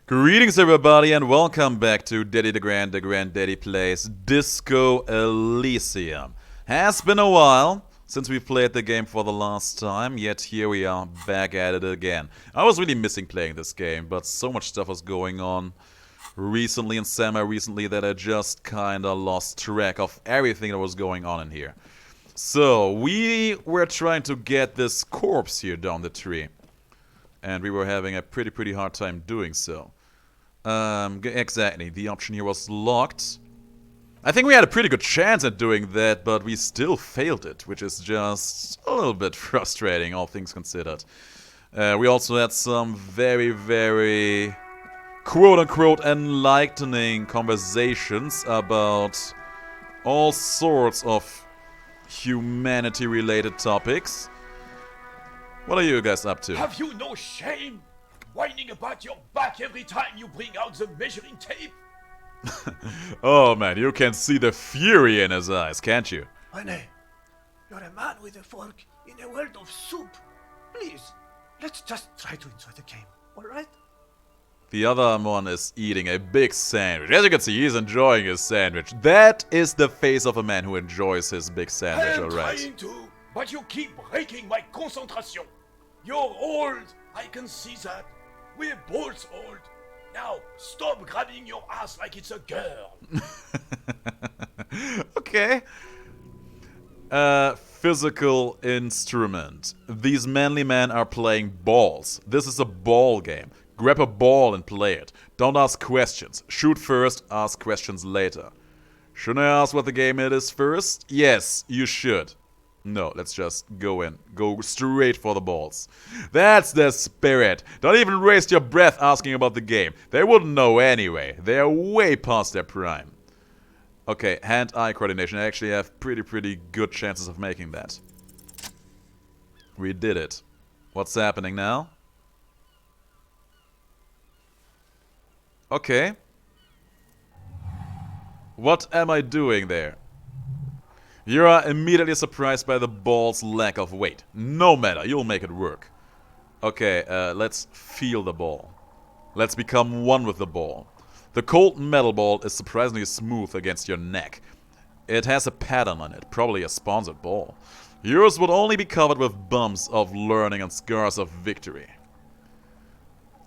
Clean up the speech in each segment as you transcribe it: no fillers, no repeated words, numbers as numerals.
Greetings everybody and welcome back to Daddy DeGrand Daddy Plays Disco Elysium. Has been a while since we played the game for the last time, yet here we are back at it again. I was really missing playing this game, but so much stuff was going on recently and semi-recently that I just kinda lost track of everything that was going on in here. So, we were trying to get this corpse here down the tree. And we were having a pretty hard time doing so. Exactly, the option here was locked. I think we had a pretty good chance at doing that, but we still failed it, which is just a little bit frustrating, all things considered. We also had some very quote-unquote enlightening conversations about all sorts of humanity-related topics. What are you guys up to? Have you no shame? Whining about your back every time you bring out the measuring tape? Oh man, you can see the fury in his eyes, can't you? René, you're a man with a fork in a world of soup. Please, let's just try to enjoy the game, alright? The other one is eating a big sandwich. As you can see, he's enjoying his sandwich. That is the face of a man who enjoys his big I sandwich, am alright. trying to, but you keep breaking my concentration. You're old, I can see that. We're both old. Now, stop grabbing your ass like it's a girl. Okay. Physical instrument. These manly men are playing balls. This is a ball game. Grab a ball and play it. Don't ask questions. Shoot first, ask questions later. Shouldn't I ask what the game it is first? Yes, you should. No, let's just go in. Go straight for the balls. That's the spirit. Don't even waste your breath asking about the game. They wouldn't know anyway. They're way past their prime. Okay, hand-eye coordination. I actually have pretty good chances of making that. We did it. What's happening now? Okay. What am I doing there? You are immediately surprised by the ball's lack of weight. No matter, you'll make it work. Okay, let's feel the ball. Let's become one with the ball. The cold metal ball is surprisingly smooth against your neck. It has a pattern on it, probably a sponsored ball. Yours would only be covered with bumps of learning and scars of victory.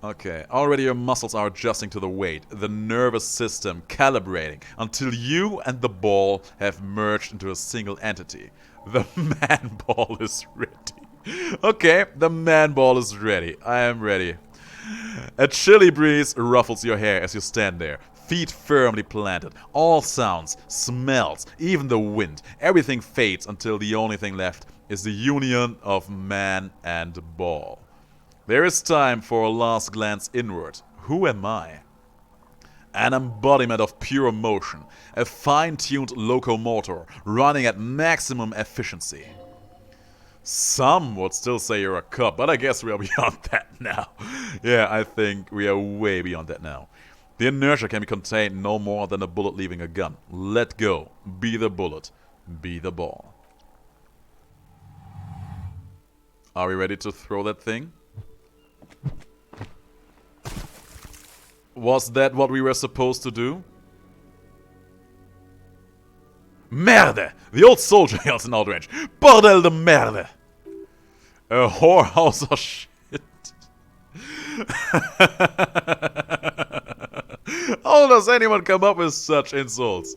Okay, already your muscles are adjusting to the weight, the nervous system calibrating, until you and the ball have merged into a single entity. The man ball is ready. Okay, the man ball is ready. I am ready. A chilly breeze ruffles your hair as you stand there, feet firmly planted. All sounds, smells, even the wind, everything fades until the only thing left is the union of man and ball. There is time for a last glance inward. Who am I? An embodiment of pure motion, a fine-tuned locomotor running at maximum efficiency. Some would still say you're a cop, but I guess we are beyond that now. Yeah, I think we are way beyond that now. The inertia can be contained no more than a bullet leaving a gun. Let go. Be the bullet. Be the ball. Are we ready to throw that thing? Was that what we were supposed to do? Merde! The old soldier yells in outrage. Bordel de merde! A whorehouse of shit. How does anyone come up with such insults?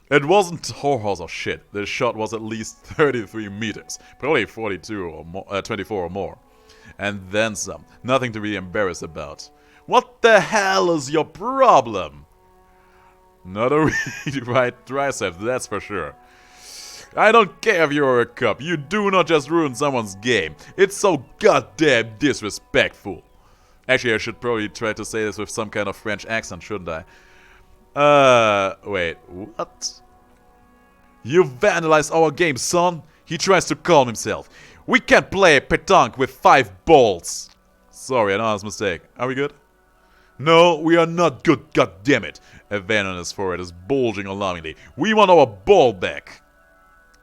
It wasn't whorehouse of shit. The shot was at least 33 meters. Probably 42 or more, 24 or more. And then some. Nothing to be embarrassed about. What the hell is your problem? Not a really right tricep, that's for sure. I don't care if you're a cop. You do not just ruin someone's game. It's so goddamn disrespectful. Actually, I should probably try to say this with some kind of French accent, shouldn't I? Wait, what? You vandalized our game, son. He tries to calm himself. We can't play pétanque with 5 balls. Sorry, an honest mistake. Are we good? No, we are not good, goddammit. A vein on his forehead is bulging alarmingly. We want our ball back.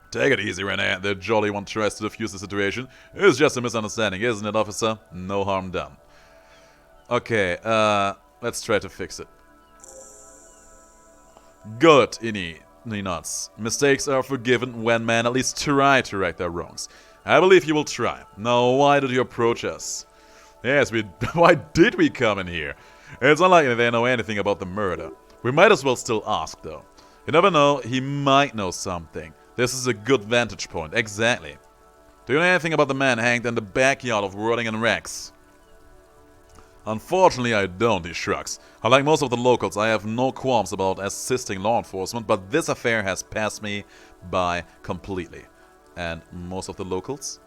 Take it easy, René. The jolly one tries to defuse the situation. It's just a misunderstanding, isn't it, officer? No harm done. Okay, Let's try to fix it. Good, Ini nuts. Mistakes are forgiven when men at least try to right their wrongs. I believe you will try. Now, why did you approach us? Yes, why did we come in here? It's unlikely they know anything about the murder. We might as well still ask, though. You never know, he might know something. This is a good vantage point, exactly. Do you know anything about the man hanged in the backyard of Rotting and Rex? Unfortunately, I don't, he shrugs. Unlike most of the locals, I have no qualms about assisting law enforcement, but this affair has passed me by completely. And most of the locals?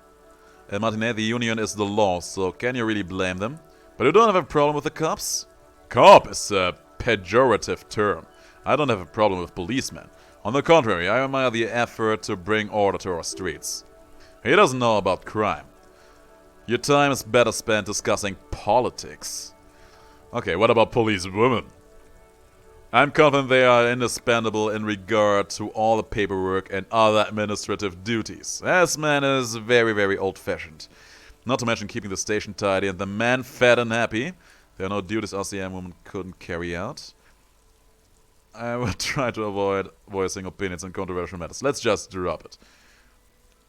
In Martinet, the union is the law, so can you really blame them? But you don't have a problem with the cops? Cop is a pejorative term. I don't have a problem with policemen. On the contrary, I admire the effort to bring order to our streets. He doesn't know about crime. Your time is better spent discussing politics. Okay, what about police women? I'm confident they are indispensable in regard to all the paperwork and other administrative duties. This man is very, very old-fashioned. Not to mention keeping the station tidy and the man fed and happy. There are no duties RCM woman couldn't carry out. I will try to avoid voicing opinions on controversial matters. Let's just drop it.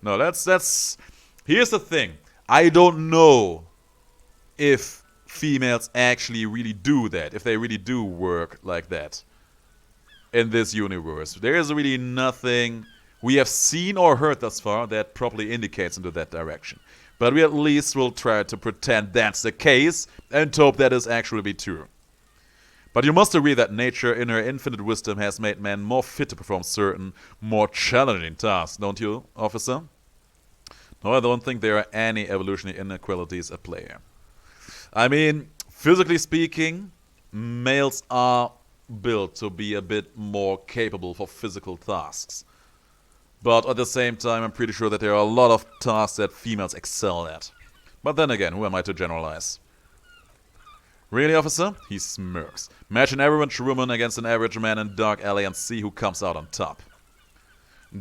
No, that's... Here's the thing. I don't know if females actually really do that, if they really do work like that in this universe. There is really nothing we have seen or heard thus far that properly indicates into that direction. But we at least will try to pretend that's the case and hope that is actually be true. But you must agree that nature in her infinite wisdom has made men more fit to perform certain, more challenging tasks, don't you, officer? No, I don't think there are any evolutionary inequalities at play here. I mean, physically speaking, males are built to be a bit more capable for physical tasks. But at the same time, I'm pretty sure that there are a lot of tasks that females excel at. But then again, who am I to generalize? Really, officer? He smirks. Match an average woman against an average man in dark alley and see who comes out on top.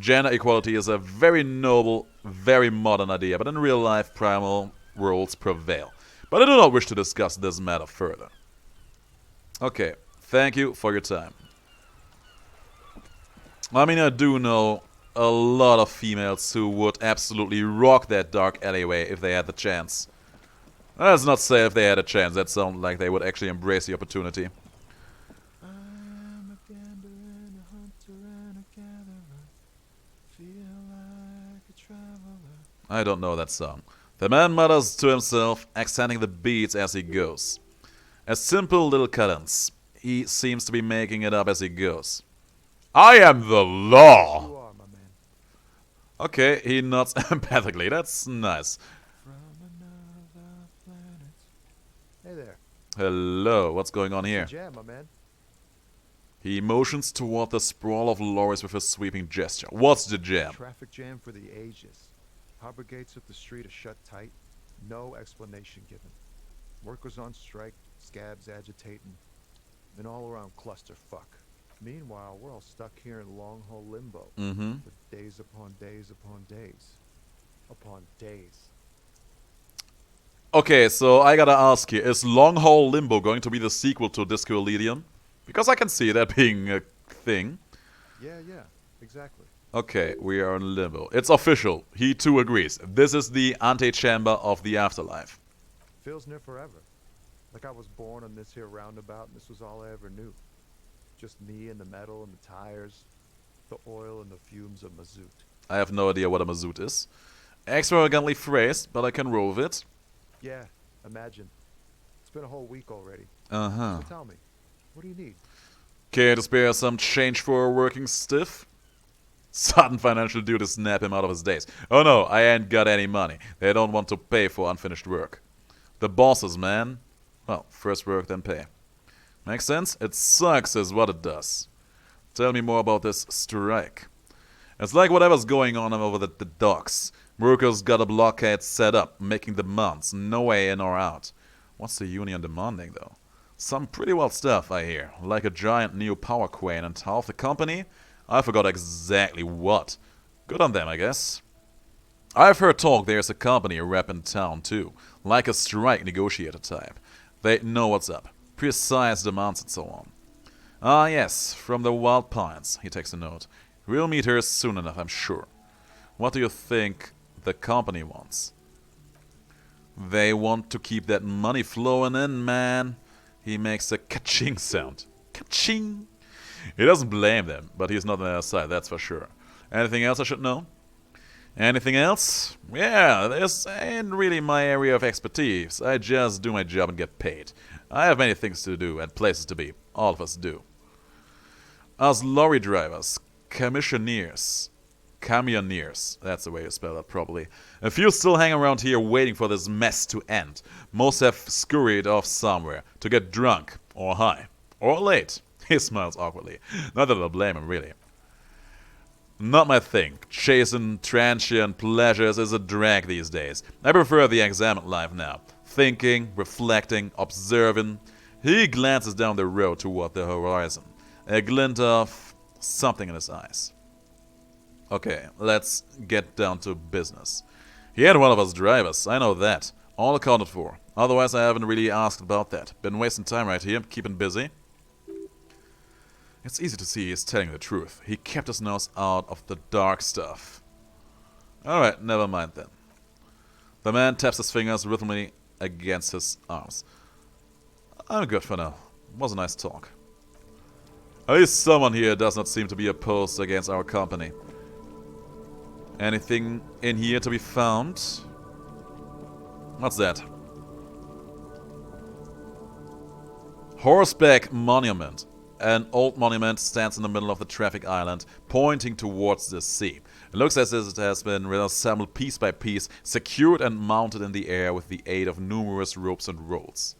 Gender equality is a very noble, very modern idea, but in real life, primal roles prevail. But I do not wish to discuss this matter further. Okay, thank you for your time. I mean, I do know a lot of females who would absolutely rock that dark alleyway if they had the chance. Let's not say if they had a chance, that sounds like they would actually embrace the opportunity. I'm a gambler and a hunter and a gatherer. Feel like a traveler. I don't know that song. The man mutters to himself, accenting the beats as he goes. A simple little cadence. He seems to be making it up as he goes. I am the law! You are, my man. Okay, he nods empathically. That's nice. From another planet. Hey there. Hello, what's going on here? Jam, my man. He motions toward the sprawl of lorries with a sweeping gesture. What's the jam? Traffic jam for the ages. Harbor gates of the street are shut tight. No explanation given. Workers on strike, scabs agitating. An all-around clusterfuck. Meanwhile, we're all stuck here in long-haul limbo. For days upon days upon days. Upon days. Okay, so I gotta ask you, is Long Haul Limbo going to be the sequel to Disco Elysium? Because I can see that being a thing. Yeah, exactly. Okay, we are in limbo. It's official. He too agrees. This is the antechamber of the afterlife. Feels near forever. Like I was born on this here roundabout and this was all I ever knew. Just me and the metal and the tires, the oil and the fumes of mazout. I have no idea what a mazout is. Extravagantly phrased, but I can roll with it. Yeah, imagine. It's been a whole week already. Uh-huh. So tell me, what do you need? Care to spare some change for a working stiff? Sudden financial duties snap him out of his daze. Oh no, I ain't got any money. They don't want to pay for unfinished work. The bosses, man. Well, first work, then pay. Makes sense? It sucks is what it does. Tell me more about this strike. It's like whatever's going on over the docks. Workers got a blockade set up, making demands, no way in or out. What's the union demanding, though? Some pretty wild stuff, I hear. Like a giant new power queen and half the company? I forgot exactly what. Good on them, I guess. I've heard talk there's a company rep in town, too. Like a strike negotiator type. They know what's up. precise demands and so on. Ah, yes, from the Wild Pines, he takes a note. We'll meet her soon enough, I'm sure. What do you think the company wants? They want to keep that money flowing in, man. He makes a ka-ching sound. Ka-ching! He doesn't blame them, but he's not on their side, that's for sure. Anything else I should know? Anything else? Yeah, this ain't really my area of expertise. I just do my job and get paid. I have many things to do and places to be. All of us do. Us lorry drivers, camioneers, that's the way you spell that properly. A few still hang around here waiting for this mess to end. Most have scurried off somewhere to get drunk, or high, or late. He smiles awkwardly. Not that I'll blame him, really. Not my thing. Chasing transient pleasures is a drag these days. I prefer the examined life now. Thinking, reflecting, observing. He glances down the road toward the horizon. A glint of something in his eyes. Okay, let's get down to business. He had one of us drivers, I know that. All accounted for. Otherwise I haven't really asked about that. Been wasting time right here, keeping busy. It's easy to see he's telling the truth. He kept his nose out of the dark stuff. Alright, never mind then. The man taps his fingers rhythmically against his arms. I'm good for now. Was a nice talk. At least someone here does not seem to be opposed against our company. Anything in here to be found? What's that? Horseback Monument. An old monument stands in the middle of the traffic island, pointing towards the sea. It looks as if it has been reassembled piece by piece, secured and mounted in the air with the aid of numerous ropes and rolls.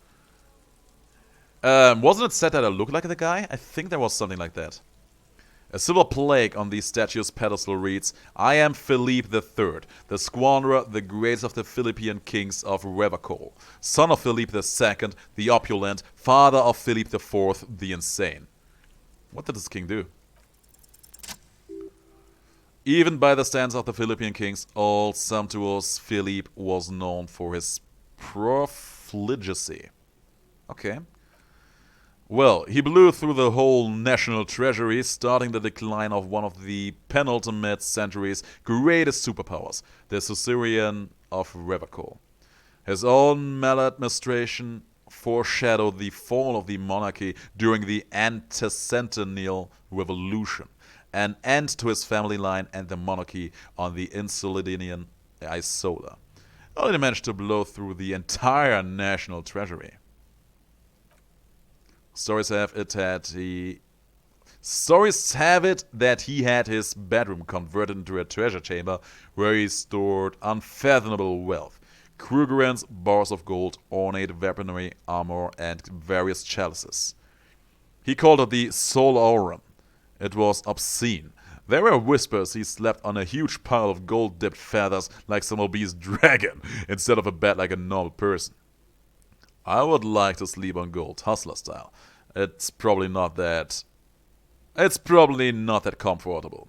Wasn't it said that I look like the guy? I think there was something like that. A silver plaque on the statue's pedestal reads, I am Philippe III, the squanderer, the greatest of the Philippine kings of Revacol, son of Philippe II, the opulent, father of Philippe IV, the insane. What did this king do? Even by the standards of the Philippine kings, old sumptuous Philippe was known for his profligacy. Okay. Well, he blew through the whole national treasury, starting the decline of one of the penultimate century's greatest superpowers, the suzerain of Revacol. His own maladministration foreshadowed the fall of the monarchy during the Anticentennial Revolution, an end to his family line and the monarchy on the Insulinian Isola. Only managed to blow through the entire national treasury. Stories have it that he had his bedroom converted into a treasure chamber where he stored unfathomable wealth. Krugerrand's bars of gold, ornate weaponry, armor, and various chalices. He called it the Solorum. It was obscene. There were whispers he slept on a huge pile of gold-dipped feathers like some obese dragon, instead of a bed like a normal person. I would like to sleep on gold, hustler style. It's probably not that comfortable.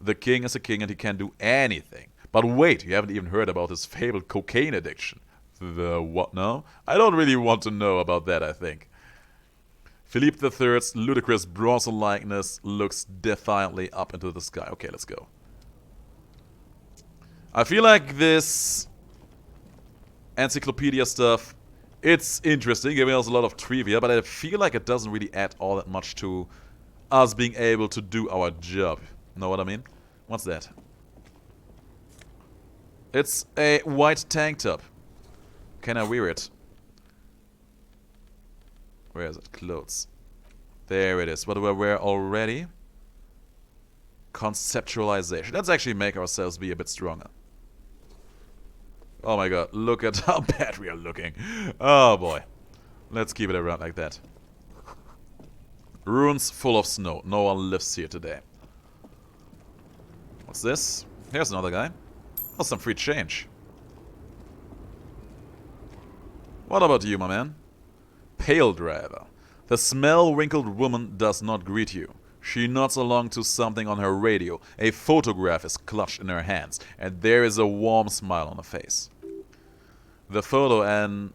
The king is a king and he can do anything. But wait, you haven't even heard about his fabled cocaine addiction. The what now? I don't really want to know about that, I think. Philippe III's ludicrous bronze likeness looks defiantly up into the sky. Okay, let's go. I feel like this encyclopedia stuff, it's interesting, giving us a lot of trivia, but I feel like it doesn't really add all that much to us being able to do our job. Know what I mean? What's that? It's a white tank top. Can I wear it? Where is it? Clothes. There it is. What do I wear already? Conceptualization. Let's actually make ourselves be a bit stronger. Oh my god, look at how bad we are looking. Oh boy. Let's keep it around like that. Ruins full of snow. No one lives here today. What's this? Here's another guy. Oh, some free change. What about you, my man? Pale driver. The smell-wrinkled woman does not greet you. She nods along to something on her radio. A photograph is clutched in her hands, and there is a warm smile on her face. The photo, an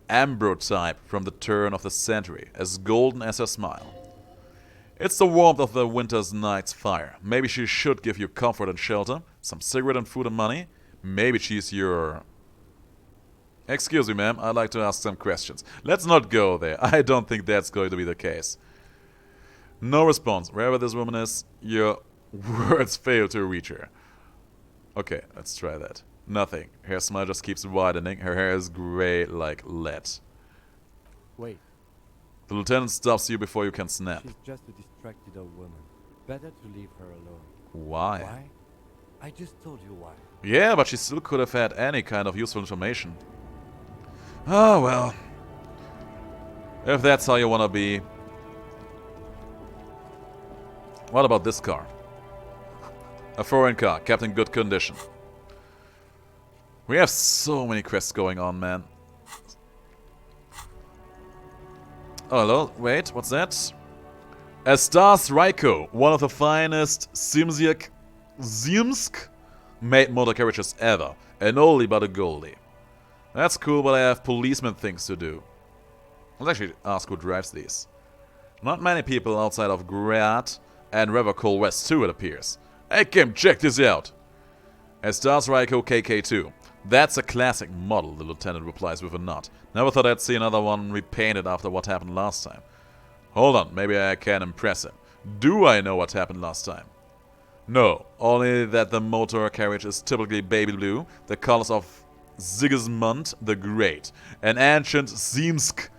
ambrotype from the turn of the century, as golden as her smile. It's the warmth of the winter's night's fire. Maybe she should give you comfort and shelter, some cigarette and food and money. Maybe she's your... Excuse me, ma'am, I'd like to ask some questions. Let's not go there. I don't think that's going to be the case. No response. Wherever this woman is, your words fail to reach her. Okay, let's try that. Nothing. Her smile just keeps widening. Her hair is gray like lead. Wait, The lieutenant stops you before you can snap. she's just a distracted old woman. Better to leave her alone. Why? Why? I just told you why. Yeah, but she still could have had any kind of useful information. Oh, well. If that's how you want to be. What about this car? A foreign car, kept in good condition. We have so many quests going on, man. Oh, hello. Wait, what's that? A Stars Ryko, one of the finest Simsk made motor carriages ever. An oldie but a goldie. That's cool, but I have policeman things to do. Let's actually ask who drives these. Not many people outside of Grat and Revercol West 2, it appears. Hey Kim, check this out! A Stars Ryko KK2. That's a classic model, the lieutenant replies with a nod. Never thought I'd see another one repainted after what happened last time. Hold on, maybe I can impress him. Do I know what happened last time? No, only that the motor carriage is typically baby blue, the colors of Sigismund the Great, an ancient Simsk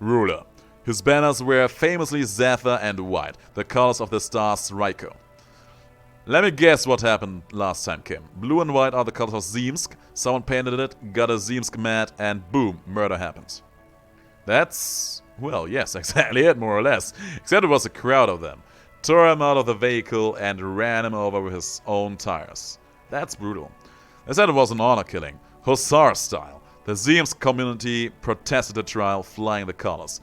ruler. His banners were famously zephyr and white, the colors of the Stars Ryko. Let me guess what happened last time, Kim. Blue and white are the colors of Zemsk, someone painted it, got a Zemsk mad, and boom, murder happens. That's... well, yes, exactly it, more or less. Except it was a crowd of them. Tore him out of the vehicle and ran him over with his own tires. That's brutal. They said it was an honor killing, Hussar style. The Zemsk community protested the trial, flying the colors.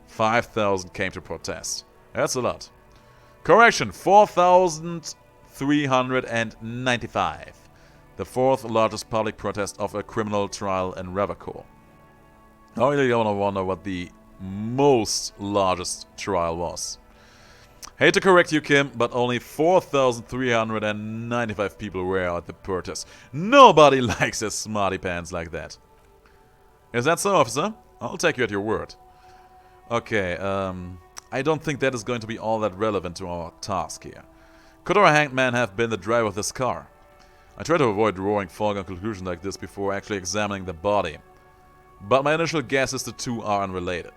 5,000 came to protest. That's a lot. Correction, 4,395. The fourth largest public protest of a criminal trial in Revercor. I really want to wonder what the most largest trial was. Hate to correct you, Kim, but only 4,395 people were at the protest. Nobody likes a smarty pants like that. Is that so, officer? I'll take you at your word. Okay, I don't think that is going to be all that relevant to our task here. Could our hanged man have been the driver of this car? I try to avoid drawing foregone conclusions like this before actually examining the body. But my initial guess is the two are unrelated.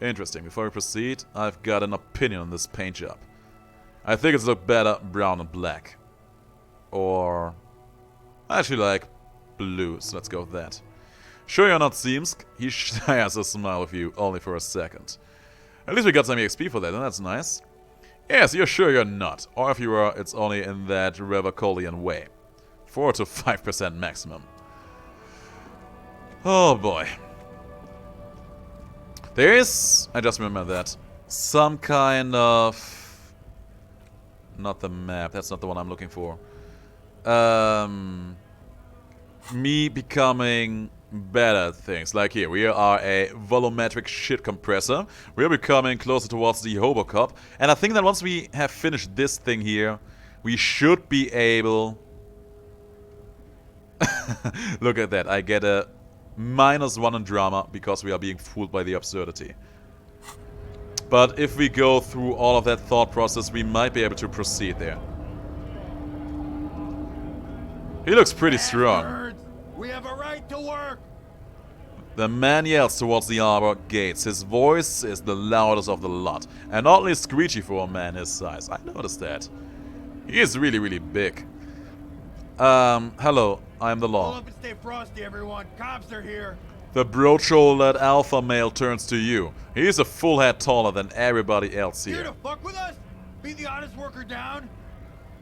Interesting, before we proceed, I've got an opinion on this paint job. I think it's look better brown and black. Or... I actually like blue, so let's go with that. Sure you're not Zemsk? He shares a smile with you, only for a second. At least we got some EXP for that, and that's nice. Yes, you're sure you're not. Or if you are, it's only in that Revercolian way. 4 to 5% maximum. Oh boy. There is, I just remember that, some kind of... not the map, that's not the one I'm looking for. Me becoming better at things. Like here, we are a volumetric shit compressor. We're becoming closer towards the Hobocop. And I think that once we have finished this thing here, we should be able... Look at that, I get a -1 in drama because we are being fooled by the absurdity. But if we go through all of that thought process, we might be able to proceed there. He looks pretty strong. We have a right to work! The man yells towards the arbor gates. His voice is the loudest of the lot. And oddly screechy for a man his size. I noticed that. He is really, really big. Hello, I am the Pull law. up and stay frosty, everyone. Cops are here. The broad-shouldered alpha male turns to you. He is a full head taller than everybody else Here here. to fuck with us? Be the honest worker down?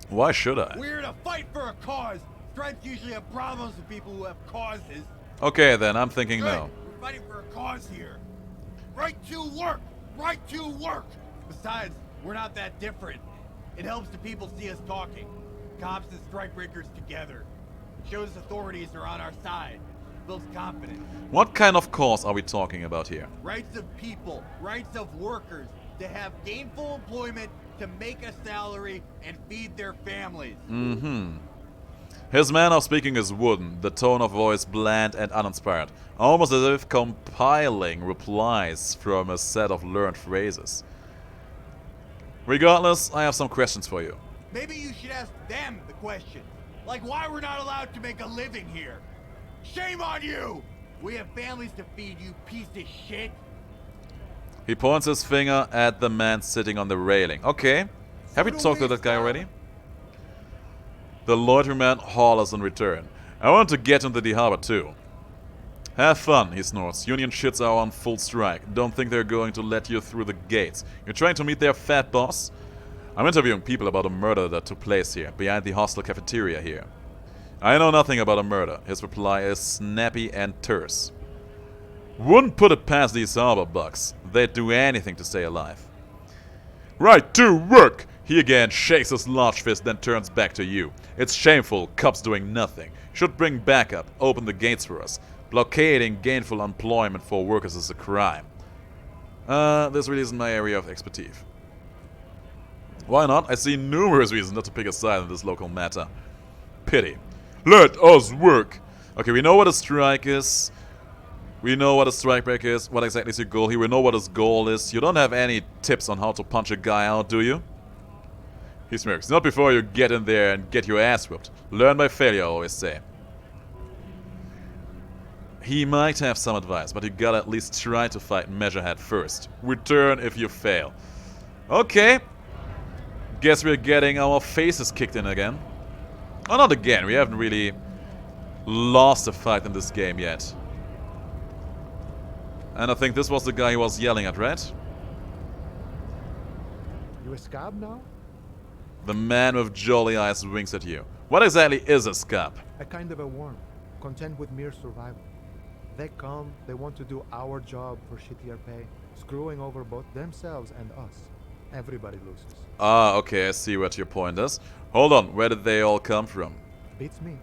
Why should I? We're here to fight for a cause. Stripes usually have problems with people who have causes. Okay then, I'm thinking Good. no. We're fighting for a cause here. Right to work. Right to work. Besides, we're not that different. It helps the people see us talking. Cops and stripe breakers together. It shows authorities are on our side. builds confidence. What kind of cause are we talking about here? Rights of people, rights of workers to have gainful employment, to make a salary, and feed their families. Mm-hmm. His manner of speaking is wooden, the tone of voice bland and uninspired, almost as if compiling replies from a set of learned phrases. Regardless, I have some questions for you. Maybe you should ask them the question. Like why we're not allowed to make a living here. Shame on you! We have families to feed, you piece of shit. He points his finger at the man sitting on the railing. Okay. Have you talked to that guy already? The loiterman hollers in return. I want to get into the harbor too. Have fun, he snorts. Union shits are on full strike. Don't think they're going to let you through the gates. You're trying to meet their fat boss? I'm interviewing people about a murder that took place here, behind the hostel cafeteria here. I know nothing about a murder. His reply is snappy and terse. Wouldn't put it past these harbor bucks. They'd do anything to stay alive. Right to work! He again shakes his large fist, then turns back to you. It's shameful, cops doing nothing. Should bring backup, open the gates for us. Blockading gainful employment for workers is a crime. This really isn't my area of expertise. Why not? I see numerous reasons not to pick a side in this local matter. Pity. Let us work! Okay, we know what a strike is. We know what a strike break is. What exactly is your goal here? We know what his goal is. You don't have any tips on how to punch a guy out, do you? He smirks. Not before you get in there and get your ass whipped. Learn by failure, I always say. He might have some advice, but you gotta at least try to fight Measurehead first. Return if you fail. Okay. Guess we're getting our faces kicked in again. Oh, not again. We haven't really lost a fight in this game yet. And I think this was the guy he was yelling at, right? You a scab now? The man with jolly eyes winks at you. What exactly is a scab? A kind of a worm, content with mere survival. They come, they want to do our job for shittier pay, screwing over both themselves and us. Everybody loses. Ah, okay, I see what your point is. Hold on, where did they all come from? Beats me.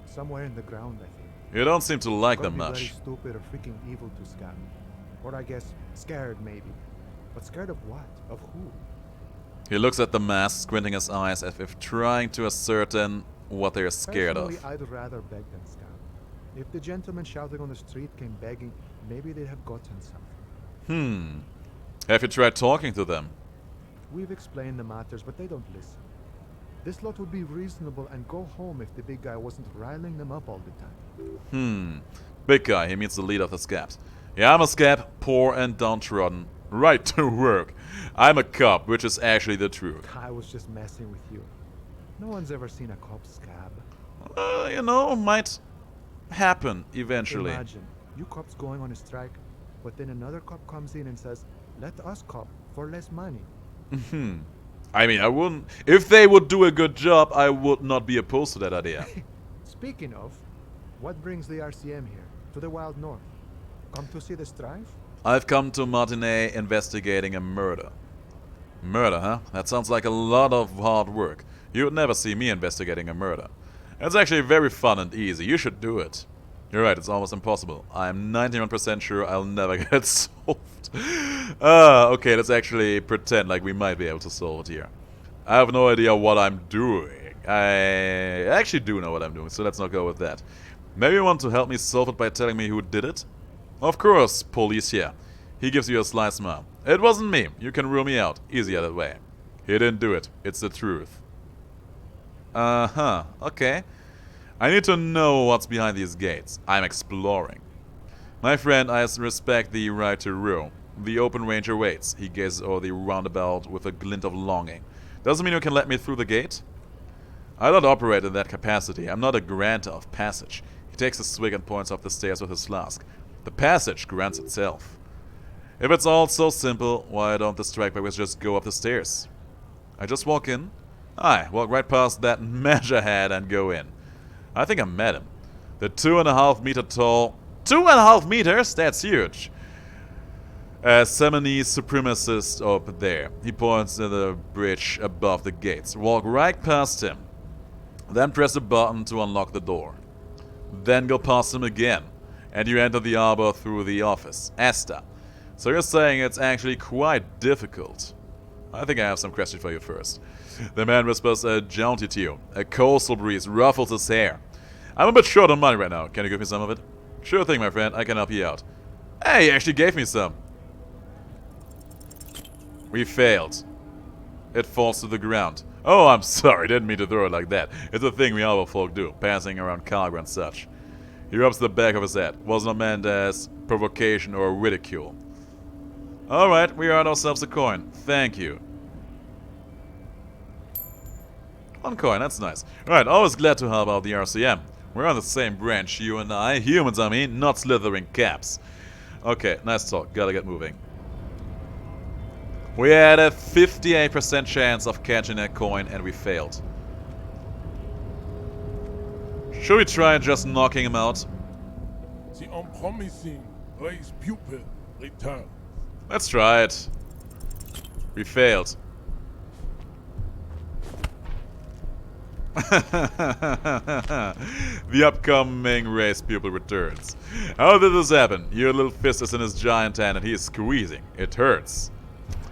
Somewhere in the ground, I think. You don't seem to like them Probably much. bloody stupid or freaking evil to scab. Or I guess, scared maybe. But scared of what? Of who? He looks at the mask, squinting his eyes as if trying to ascertain what they're scared Personally, of. I'd rather beg than scab. If the gentleman shouting on the street came begging, maybe they'd have gotten something. Have you tried talking to them? We've explained the matters, but they don't listen. This lot would be reasonable and go home if the big guy wasn't riling them up all the time. Big guy, he means the leader of the scabs. Yeah, I'm a scab, poor and downtrodden. Right to work. I'm a cop, which is actually the truth. I was just messing with you. No one's ever seen a cop scab. You know, might happen eventually. Imagine, you cops going on a strike, but then another cop comes in and says, let us cop for less money. I mean, I wouldn't... If they would do a good job, I would not be opposed to that idea. Speaking of, what brings the RCM here, to the wild north? Come to see the strife? I've come to Martinet investigating a murder. Murder, huh? That sounds like a lot of hard work. You would never see me investigating a murder. It's actually very fun and easy. You should do it. You're right, it's almost impossible. I'm 91% sure I'll never get it solved. Okay, let's actually pretend like we might be able to solve it here. I have no idea what I'm doing. I actually do know what I'm doing, so let's not go with that. Maybe you want to help me solve it by telling me who did it? Of course, police here. He gives you a sly smile. It wasn't me. You can rule me out. Easier that way. He didn't do it. It's the truth. Uh-huh. Okay. I need to know what's behind these gates. I'm exploring. My friend, I respect the right to rule. The open ranger waits. He gazes over the roundabout with a glint of longing. Doesn't mean you can let me through the gate? I don't operate in that capacity. I'm not a grantor of passage. He takes a swig and points up the stairs with his flask. The passage grants itself. If it's all so simple, why don't the strike breakers just go up the stairs? I just walk in. I walk right past that measurehead and go in. I think I met him. The 2.5 meter tall... 2.5 meters? That's huge. Seminese supremacist up there. He points to the bridge above the gates. Walk right past him. Then press the button to unlock the door. Then go past him again. and you enter the arbor through the office. Asta. So you're saying it's actually quite difficult. I think I have some questions for you first. The man whispers a jaunty to you. A coastal breeze ruffles his hair. I'm a bit short on money right now. Can you give me some of it? Sure thing, my friend. I can help you out. Hey, he actually gave me some. We failed. It falls to the ground. Oh, I'm sorry. Didn't mean to throw it like that. It's a thing we arbor folk do, passing around cargo and such. He rubs the back of his head. Was not meant as provocation or ridicule. Alright, we earned ourselves a coin. Thank you. 1 coin, that's nice. Alright, always glad to help out the RCM. We're on the same branch, you and I. Humans, I mean, not slithering caps. Okay, nice talk. Gotta get moving. We had a 58% chance of catching that coin and we failed. Should we try just knocking him out? The unpromising race pupil return. Let's try it. We failed. The upcoming race pupil returns. How did this happen? Your little fist is in his giant hand and he is squeezing. It hurts.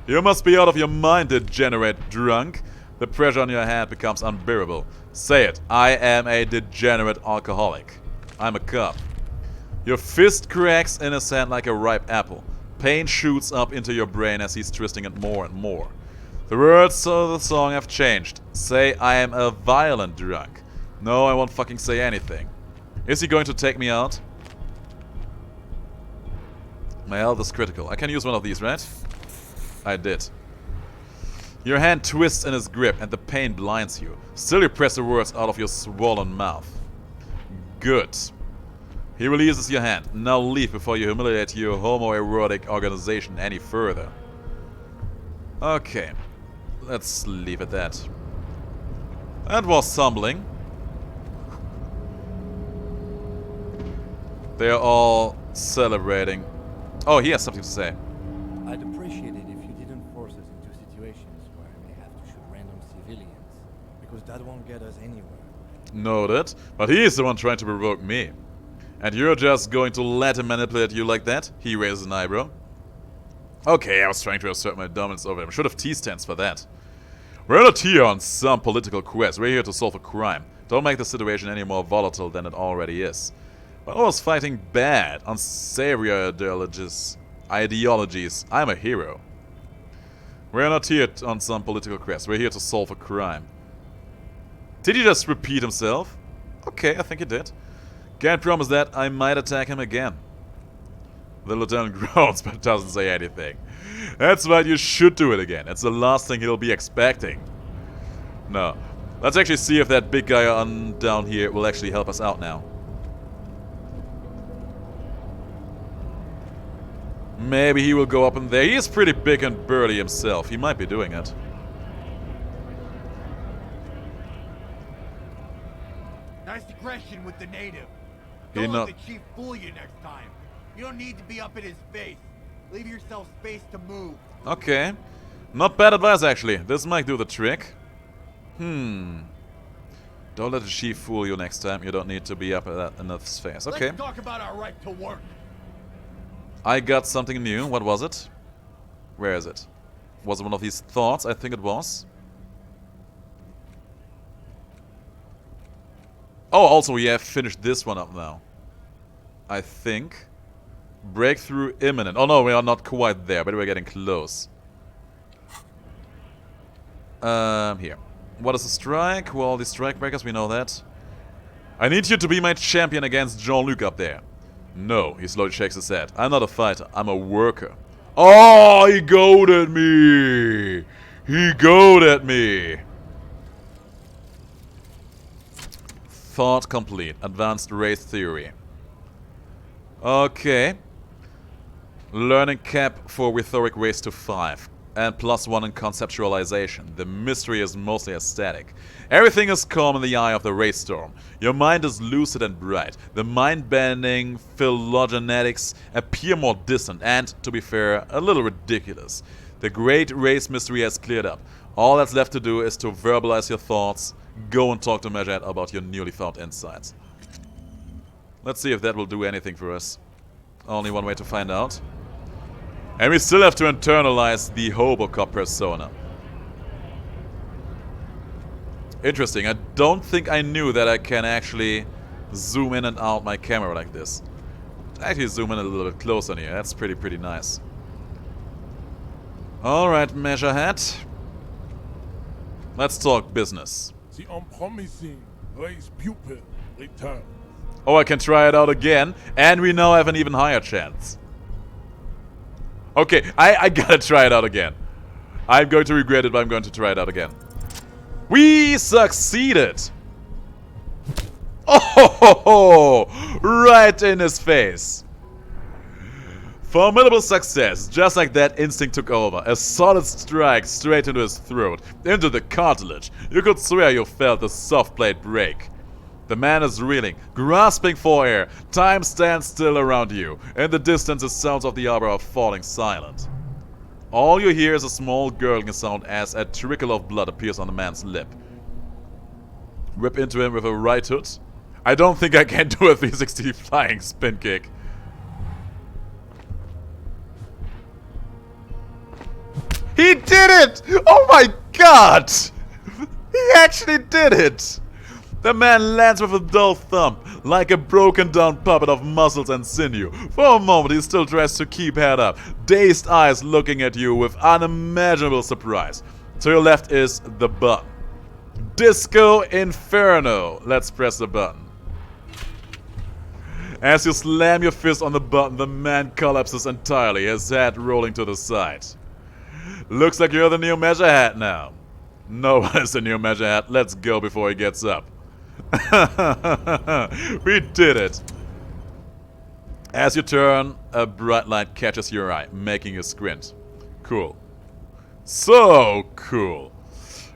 You must be out of your mind, degenerate drunk. The pressure on your hand becomes unbearable. Say it. I am a degenerate alcoholic. I'm a cop. Your fist cracks in his hand like a ripe apple. Pain shoots up into your brain as he's twisting it more and more. The words of the song have changed. Say I am a violent drunk. No, I won't fucking say anything. Is he going to take me out? My health is critical. I can use one of these, right? I did. Your hand twists in his grip and the pain blinds you. Still you press the words out of your swollen mouth. Good. He releases your hand. Now leave before you humiliate your homoerotic organization any further. Okay. Let's leave it that. That was humbling. They are all celebrating. Oh, he has something to say. I'd appreciate it if you didn't force us into situations where I may have to shoot random civilians, because that won't get us anywhere. Noted. But he's the one trying to provoke me. And you're just going to let him manipulate you like that? He raises an eyebrow. Okay, I was trying to assert my dominance over him. Should have T stands for that. We're not here on some political quest. We're here to solve a crime. Don't make the situation any more volatile than it already is. But I was fighting bad, unsavory ideologies. I'm a hero. We're not here on some political quest. We're here to solve a crime. Did he just repeat himself? Okay, I think he did. Can't promise that. I might attack him again. The lieutenant groans but doesn't say anything. That's right, you should do it again. It's the last thing he'll be expecting. No. Let's actually see if that big guy on down here will actually help us out now. Maybe he will go up in there. He is pretty big and burly himself. He might be doing it. Nice aggression with the native. He Don't not- let the chief fool you next time. You don't need to be up in his face. Leave yourself space to move. Okay. Not bad advice, actually. This might do the trick. Don't let the chief fool you next time. You don't need to be up in his face. Okay. Let's talk about our right to work. I got something new. What was it? Where is it? Was it one of these thoughts? I think it was. Oh, also we have finished this one up now. I think. Breakthrough imminent. Oh no, we are not quite there, but we're getting close. Here. What is a strike? Well, the strike breakers, we know that. I need you to be my champion against Jean-Luc up there. No, he slowly shakes his head. I'm not a fighter, I'm a worker. Oh, he goaded me! He goaded me! Thought complete. Advanced race theory. Okay. Learning cap for rhetoric raised to 5. And +1 in conceptualization. The mystery is mostly aesthetic. Everything is calm in the eye of the race storm. Your mind is lucid and bright. The mind-bending phylogenetics appear more distant and, to be fair, a little ridiculous. The great race mystery has cleared up. All that's left to do is to verbalize your thoughts. Go and talk to Majed about your newly found insights. Let's see if that will do anything for us. Only one way to find out. And we still have to internalize the Hobocop persona. Interesting. I don't think I knew that I can actually zoom in and out my camera like this. Actually zoom in a little bit closer here. That's pretty nice. Alright, Measure Hat. Let's talk business. The unpromising race pupil returns. Oh, I can try it out again, and we now have an even higher chance. Okay, I gotta try it out again. I'm going to regret it, but I'm going to try it out again. We succeeded! Oh ho ho ho! Right in his face. Formidable success. Just like that, instinct took over. A solid strike straight into his throat, into the cartilage. You could swear you felt the soft plate break. The man is reeling, grasping for air. Time stands still around you. In the distance, the sounds of the arbor are falling silent. All you hear is a small gurgling sound as a trickle of blood appears on the man's lip. Whip into him with a right hook. I don't think I can do a 360 flying spin kick. He did it! Oh my god! He actually did it! The man lands with a dull thump, like a broken down puppet of muscles and sinew. For a moment he still tries to keep head up, dazed eyes looking at you with unimaginable surprise. To your left is the button. Disco Inferno. Let's press the button. As you slam your fist on the button, the man collapses entirely, his head rolling to the side. Looks like you're the new Measure Hat now. No one is the new Measure Hat. Let's go before he gets up. We did it. As you turn, a bright light catches your eye, making you squint. Cool. So cool.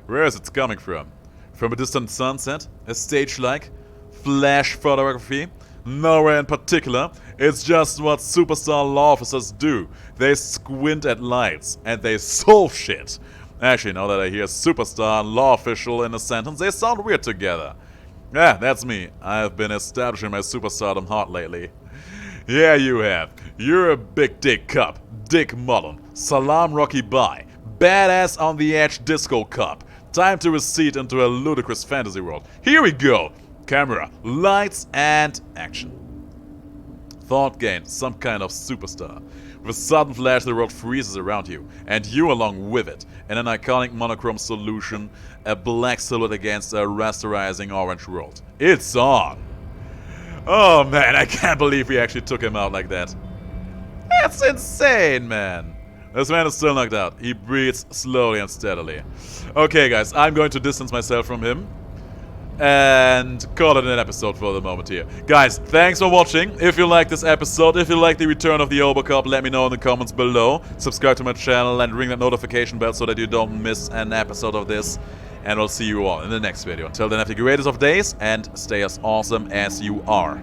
Where is it coming from? From a distant sunset? A stage-like? Flash photography? Nowhere in particular. It's just what superstar law officers do. They squint at lights and they solve shit. Actually, now that I hear superstar and law official in a sentence, they sound weird together. Yeah, that's me. I've been establishing my superstardom hard lately. Yeah, you have. You're a big dick cop. Dick Mullen. Salam Rocky Bye. Badass on the edge disco cop. Time to recede into a ludicrous fantasy world. Here we go. Camera, lights, and action. Thought gained, some kind of superstar. With a sudden flash, the world freezes around you, and you along with it, in an iconic monochrome solution, a black silhouette against a rasterizing orange world. It's on! Oh man, I can't believe we actually took him out like that. That's insane, man! This man is still knocked out. He breathes slowly and steadily. Okay guys, I'm going to distance myself from him. And call it an episode for the moment here. Guys, thanks for watching. If you like this episode, if you like the return of the Hobocop, let me know in the comments below. Subscribe to my channel and ring that notification bell so that you don't miss an episode of this. And I'll see you all in the next video. Until then, have the greatest of days and stay as awesome as you are.